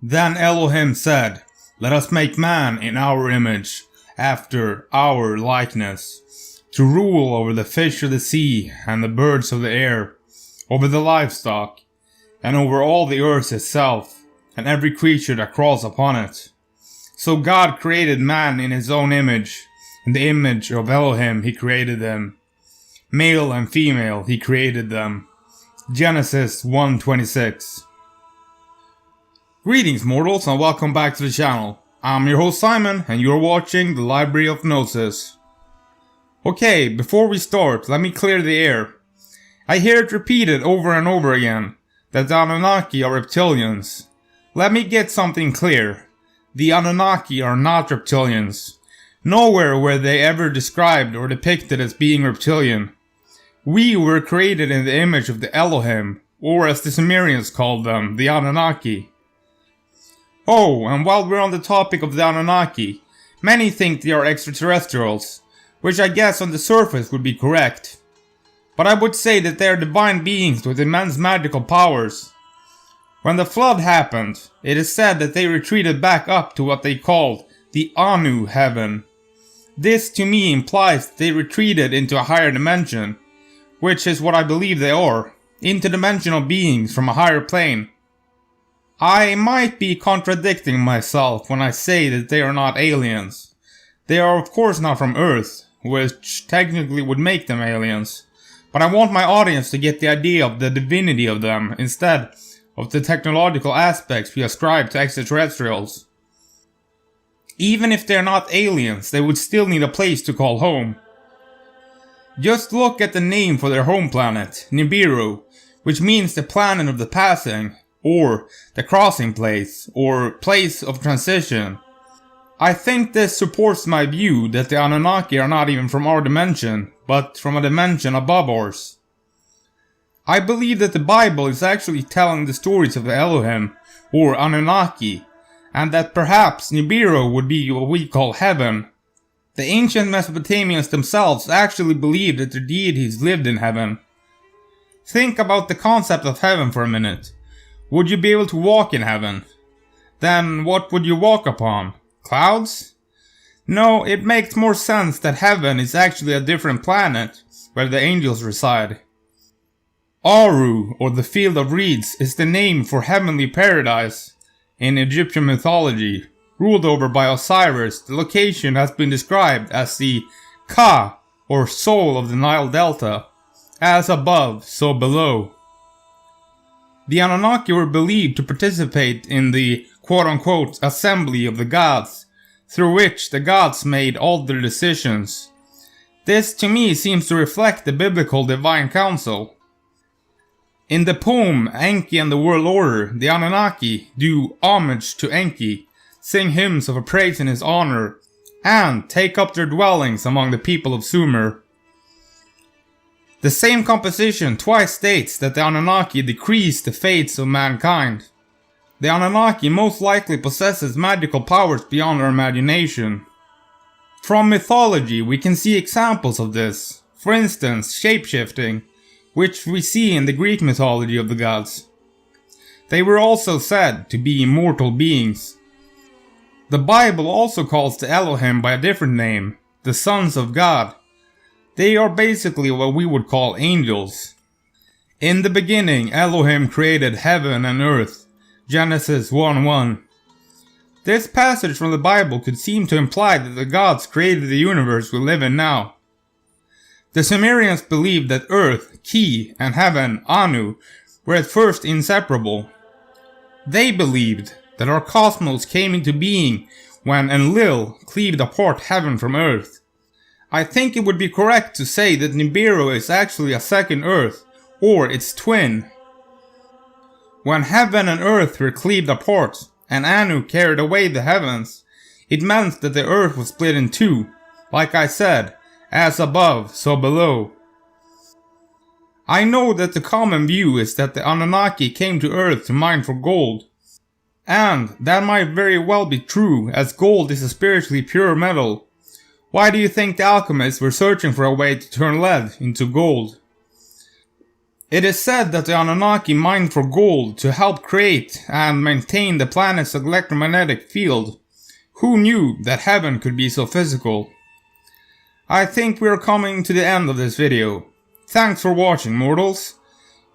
Then Elohim said, "Let us make man in our image, after our likeness, to rule over the fish of the sea and the birds of the air, over the livestock, and over all the earth itself, and every creature that crawls upon it." So God created man in his own image. In the image of Elohim he created them. Male and female he created them. Genesis 1:26. Greetings mortals and welcome back to the channel. I'm your host Simon and you're watching the Library of Gnosis. Okay, before we start, let me clear the air. I hear it repeated over and over again that the Anunnaki are reptilians. Let me get something clear. The Anunnaki are not reptilians. Nowhere were they ever described or depicted as being reptilian. We were created in the image of the Elohim, or as the Sumerians called them, the Anunnaki. Oh, and while we're on the topic of the Anunnaki, many think they are extraterrestrials, which I guess on the surface would be correct. But I would say that they are divine beings with immense magical powers. When the flood happened, it is said that they retreated back up to what they called the Anu heaven. This to me implies that they retreated into a higher dimension, which is what I believe they are, interdimensional beings from a higher plane. I might be contradicting myself when I say that they are not aliens. They are of course not from Earth, which technically would make them aliens, but I want my audience to get the idea of the divinity of them instead of the technological aspects we ascribe to extraterrestrials. Even if they're not aliens, they would still need a place to call home. Just look at the name for their home planet, Nibiru, which means the planet of the passing, or the crossing place, or place of transition. I think this supports my view that the Anunnaki are not even from our dimension, but from a dimension above ours. I believe that the Bible is actually telling the stories of the Elohim, or Anunnaki, and that perhaps Nibiru would be what we call heaven. The ancient Mesopotamians themselves actually believed that their deities lived in heaven. Think about the concept of heaven for a minute. Would you be able to walk in heaven? Then what would you walk upon? Clouds? No, it makes more sense that heaven is actually a different planet where the angels reside. Aru, or the field of reeds, is the name for heavenly paradise. In Egyptian mythology, ruled over by Osiris, the location has been described as the Ka, or soul of the Nile Delta. As above, so below. The Anunnaki were believed to participate in the quote-unquote assembly of the gods, through which the gods made all their decisions. This to me seems to reflect the biblical divine council. In the poem Enki and the World Order, the Anunnaki do homage to Enki, sing hymns of praise in his honor, and take up their dwellings among the people of Sumer. The same composition twice states that the Anunnaki decrees the fates of mankind. The Anunnaki most likely possesses magical powers beyond our imagination. From mythology we can see examples of this, for instance shapeshifting, which we see in the Greek mythology of the gods. They were also said to be immortal beings. The Bible also calls the Elohim by a different name, the sons of God. They are basically what we would call angels. In the beginning, Elohim created heaven and earth. Genesis 1:1. This passage from the Bible could seem to imply that the gods created the universe we live in now. The Sumerians believed that earth, Ki, and heaven, Anu, were at first inseparable. They believed that our cosmos came into being when Enlil cleaved apart heaven from earth. I think it would be correct to say that Nibiru is actually a second Earth, or its twin. When heaven and earth were cleaved apart, and Anu carried away the heavens, it meant that the earth was split in two, like I said, as above, so below. I know that the common view is that the Anunnaki came to Earth to mine for gold. And that might very well be true, as gold is a spiritually pure metal. Why do you think the alchemists were searching for a way to turn lead into gold? It is said that the Anunnaki mined for gold to help create and maintain the planet's electromagnetic field. Who knew that heaven could be so physical? I think we are coming to the end of this video. Thanks for watching, mortals.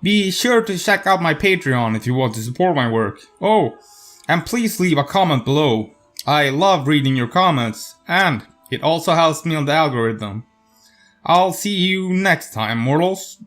Be sure to check out my Patreon if you want to support my work. Oh, and please leave a comment below. I love reading your comments, and it also helps me on the algorithm. I'll see you next time, mortals.